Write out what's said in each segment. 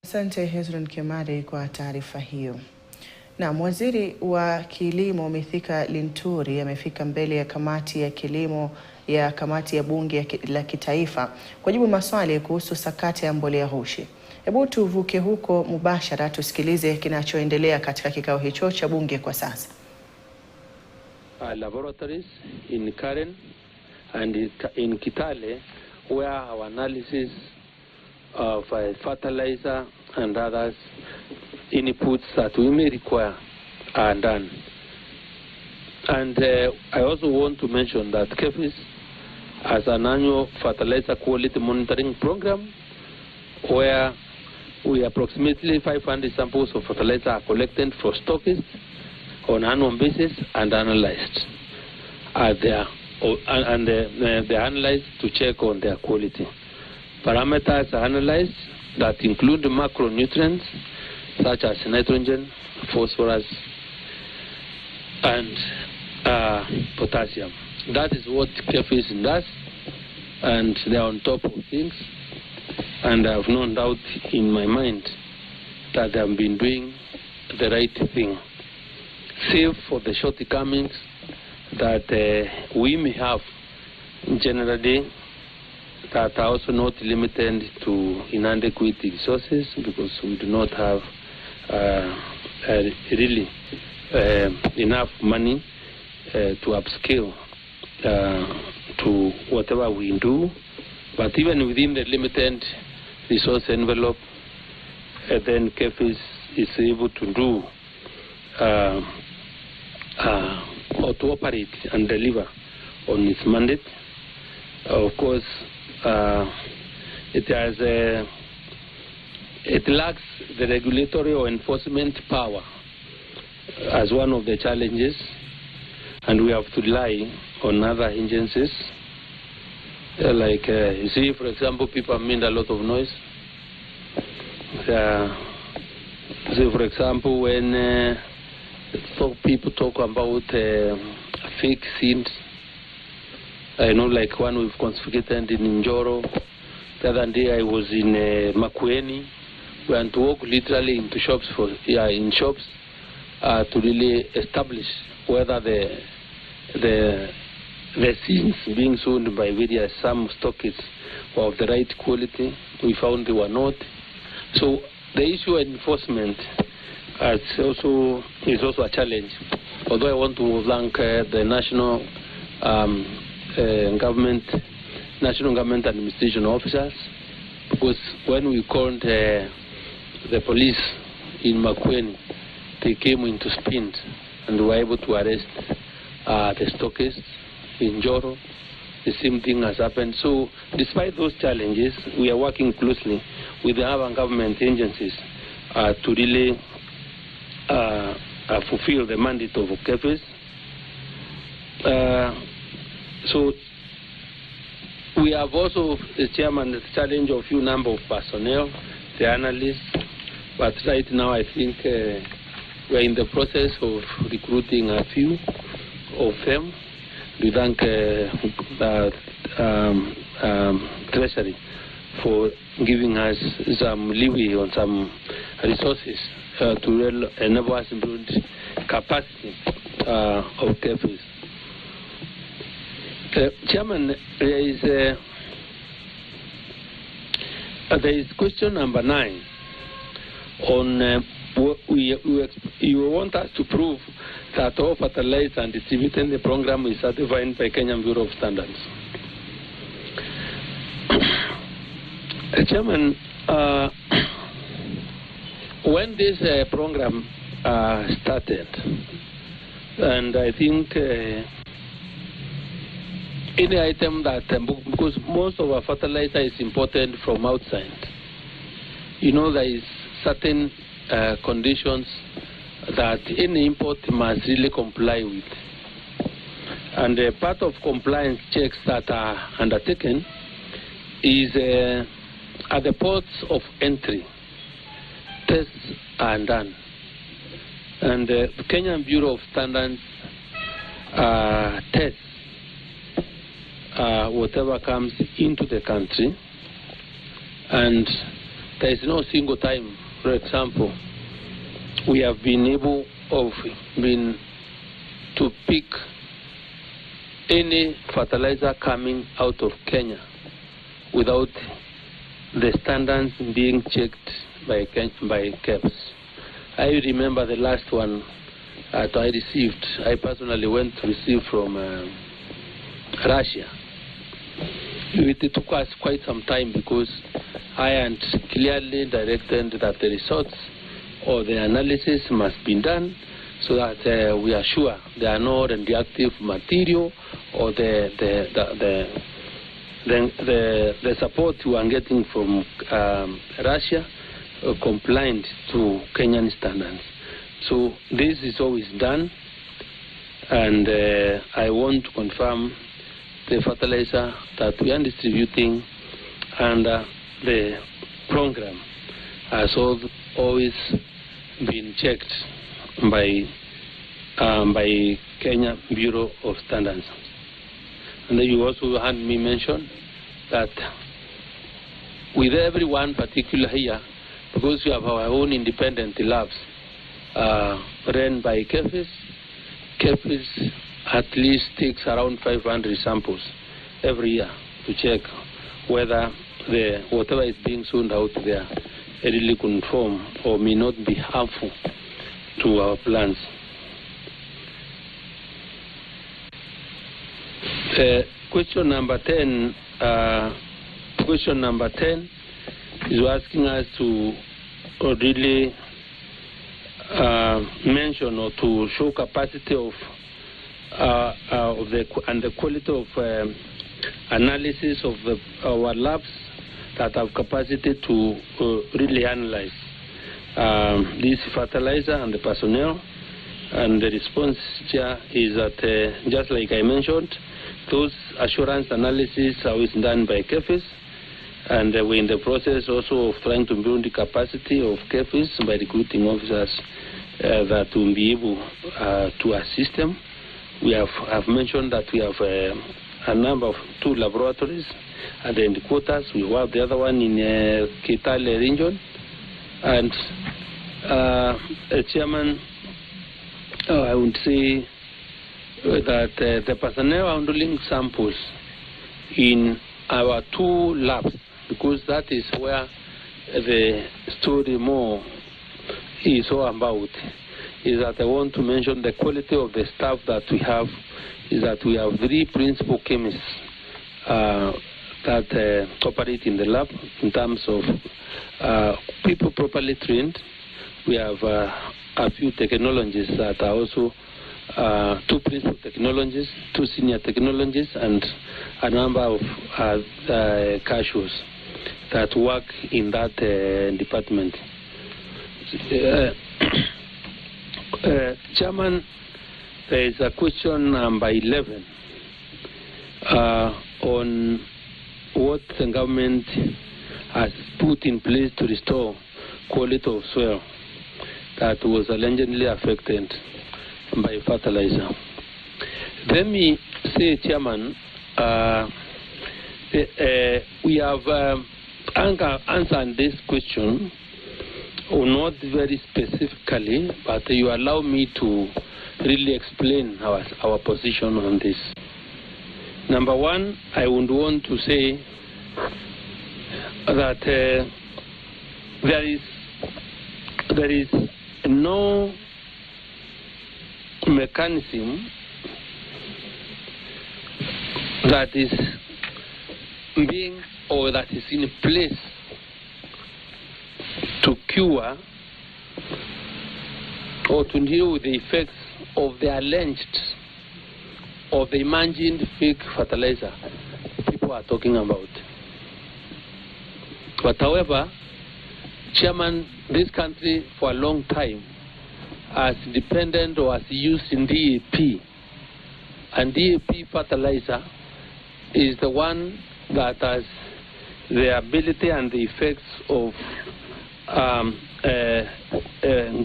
Asante Hezron Kemade kwa taarifa hiyo. Na waziri wa kilimo Mithika Linturi amefika mbele ya kamati ya kilimo ya kamati ya bunge la kitaifa kujibu maswali kuhusu sakata ya mbolea ghushi. Hebu tuvuke huko mubashara tusikilize kinachoendelea katika kikao hicho cha bunge kwa sasa. Laboratories in Karen and in Kitale, where our analysis of fertilizer and others inputs that we may require are done. And I also want to mention that KEFIS has an annual fertilizer quality monitoring program where we approximately 500 samples of fertilizer are collected for stockists on an annual basis and analyzed. They're analyzed to check on their quality. Parameters are analyzed that include macronutrients such as nitrogen, phosphorus, and potassium. That is what KEFIS does, and they are on top of things. And I have no doubt in my mind that they have been doing the right thing, save for the shortcomings that we may have generally that are also not limited to inadequate resources, because we do not have really enough money to upscale to whatever we do. But even within the limited resource envelope, then KEFIS is able to do or to operate and deliver on its mandate. Of course, it lacks the regulatory or enforcement power as one of the challenges, and we have to rely on other agencies. You see, for example, people made a lot of noise. So, for example, when people talk about fake seeds, I know, like one we've confiscated in Njoro. The other day I was in Makueni. We went to walk literally into shops to really establish whether the seeds being sold by various some stockists were of the right quality. We found they were not. So the issue of enforcement is also a challenge. Although I want to thank the national government administration officers, because when we called the police in Makueni, they came into sprint and were able to arrest the stockists in Joro. The same thing has happened. So despite those challenges, we are working closely with the other government agencies to really fulfill the mandate of KEFIS. So we have also, the chairman, the challenge of few number of personnel, the analysts, but right now I think we are in the process of recruiting a few of them. We thank Treasury for giving us some leeway on some resources to enable us to build capacity of KEFIS. Chairman, there is question number 9 on you want us to prove that all fertilizer and distributing the program is certified by Kenyan Bureau of Standards. Chairman, when this program started, and I think any item that, because most of our fertilizer is imported from outside, you know, there is certain conditions that any import must really comply with. And part of compliance checks that are undertaken is at the ports of entry, tests are done. And the Kenyan Bureau of Standards tests whatever comes into the country, and there is no single time, for example, we have been able to pick any fertilizer coming out of Kenya without the standards being checked by KEBS. I remember the last one that I personally went to receive from Russia. It took us quite some time because I had clearly directed that the results or the analysis must be done so that we are sure there are no radioactive material or the support we are getting from Russia compliant to Kenyan standards. So this is always done, and I want to confirm the fertilizer that we are distributing under the program has always been checked by Kenya Bureau of Standards. And then you also had me mention that with everyone particular here, because we have our own independent labs run by KEBS at least takes around 500 samples every year to check whether whatever is being sold out there really conform or may not be harmful to our plants. Question number 10 is asking us to really mention or to show capacity of the quality of analysis of our labs that have capacity to really analyze this fertilizer and the personnel. And the response here is that, just like I mentioned, those assurance analysis are always done by KEBS, and we're in the process also of trying to build the capacity of KEBS by recruiting officers that will be able to assist them. I've mentioned that we have a number of 2 laboratories at the headquarters. We have the other one in Kitale region. And Chairman, I would say that the personnel handling samples in our 2 labs, because that is where the story more is all about, is that I want to mention the quality of the staff that we have, is that we have 3 principal chemists that operate in the lab in terms of people properly trained. We have a few technologists that are also 2 principal technologists, 2 senior technologists, and a number of casuals that work in that department. Chairman, there is a question number 11 on what the government has put in place to restore quality of soil that was allegedly affected by fertilizer. Let me say, Chairman, we have answered this question, or not very specifically, but you allow me to really explain our position on this. Number 1, I would want to say that there is no mechanism that is being or that is in place to cure or to deal with the effects of the alleged or the imagined fake fertilizer people are talking about. But however, Chairman, this country for a long time has depended or has used in DAP, and DAP fertilizer is the one that has the ability and the effects of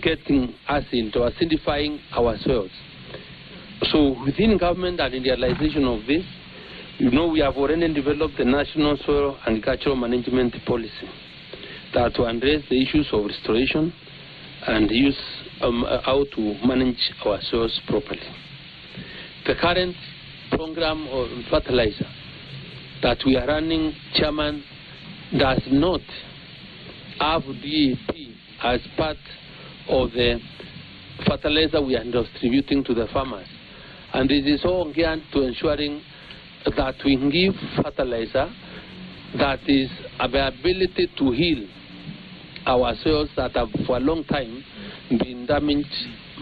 getting us into acidifying our soils. So within government and in the realization of this, we have already developed the National Soil Agricultural Management Policy that to address the issues of restoration and use how to manage our soils properly. The current program of fertilizer that we are running, Chairman, does not have DAP as part of the fertilizer we are distributing to the farmers. And this is all geared to ensuring that we give fertilizer that is the ability to heal our soils that have for a long time been damaged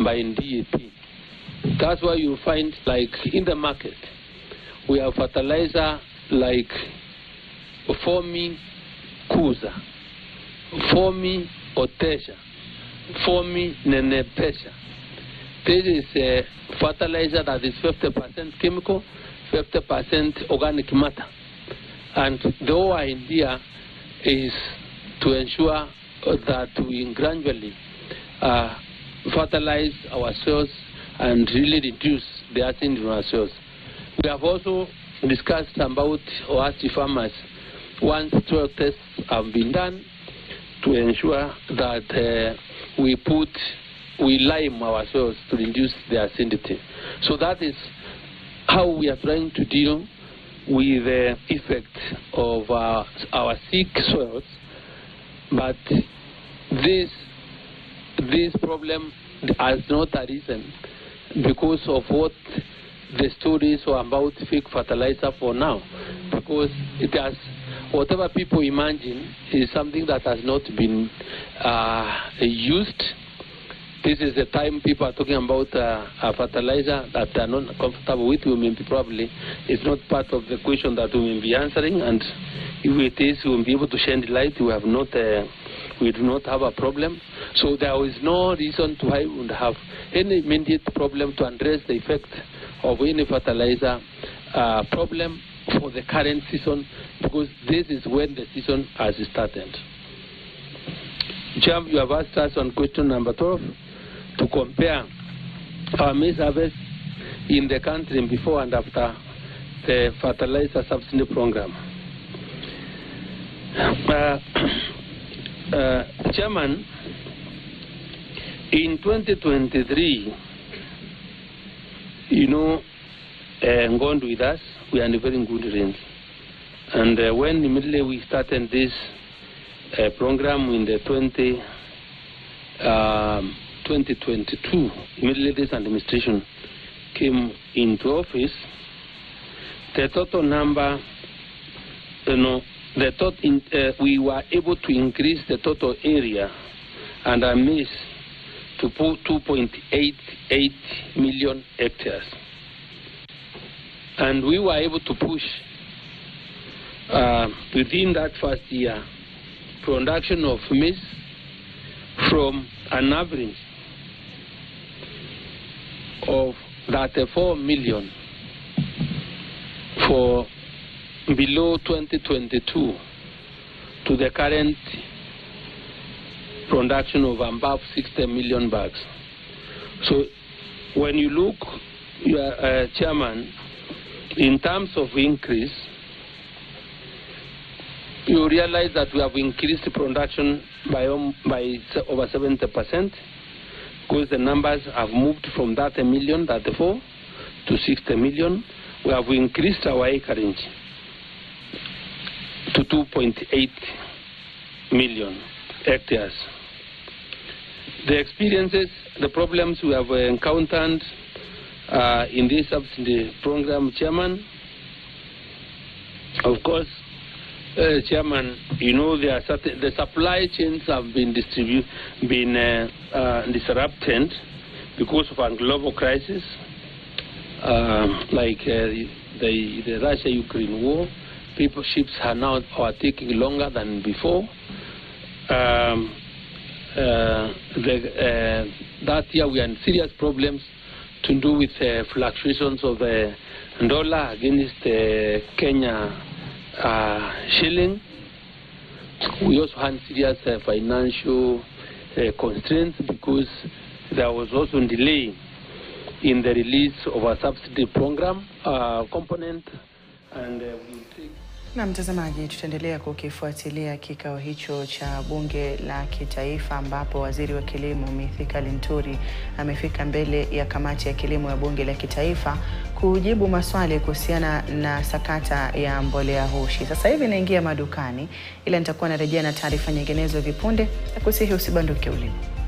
by DAP. That's why you find, like in the market, we have fertilizer like Fomi Kuza, Fomi Otesha, Fomi Nenepesha. This is a fertilizer that is 50% chemical, 50% organic matter. And the whole idea is to ensure that we gradually fertilize our soils and really reduce the acid in our soils. We have also discussed about or asked farmers once soil tests have been done to ensure that we lime our soils to reduce the acidity. So that is how we are trying to deal with the effect of our sick soils. But this problem has not arisen because of what the stories are about fake fertilizer for now, because it has, whatever people imagine is something that has not been used. This is the time people are talking about a fertilizer that they are not comfortable with. We may be probably, it's not part of the question that we will be answering, and if it is, we will be able to shed light. We do not have a problem. So there is no reason to why we would have any immediate problem to address the effect of any fertilizer problem for the current season, because this is when the season has started. Jam, you have asked us on question number 12 to compare our maize harvest in the country before and after the fertilizer subsidy program. Chairman, in 2023, you know, Ngondo with us, we are in a very good range. And when immediately we started this program in the 2022, immediately this administration came into office, the total number, we were able to increase the total area and our maize to 2.88 million hectares. And we were able to push within that first year production of maize from an average of 34 million for below 2022 to the current production of above 60 million bags. So when you look, Chairman, in terms of increase, you realize that we have increased the production by over 70%, because the numbers have moved from 30 million, 34 to 60 million. We have increased our acreage to 2.8 million hectares. The experiences, the problems we have encountered in this subsidy program, Chairman, of course, Chairman, you know, there are certain, the supply chains have been disrupted because of a global crisis, like the Russia-Ukraine war. Ships are now taking longer than before. That year we had serious problems to do with fluctuations of the dollar against Kenya shilling. We also had serious financial constraints because there was also a delay in the release of a subsidy program component, and we take Na mtazamaji, tutaendelea kukifuatilia kikao hicho cha bunge la kitaifa ambapo waziri wa kilimo Mithika Linturi amefika mbele ya kamati ya kilimo ya bunge la kitaifa kujibu maswali kuhusiana na sakata ya mbolea ghushi. Sasa hivi naingia madukani, ila nitakuwa narejea na taarifa nyinginezo vipunde, na kusihi usibanduke ulipo.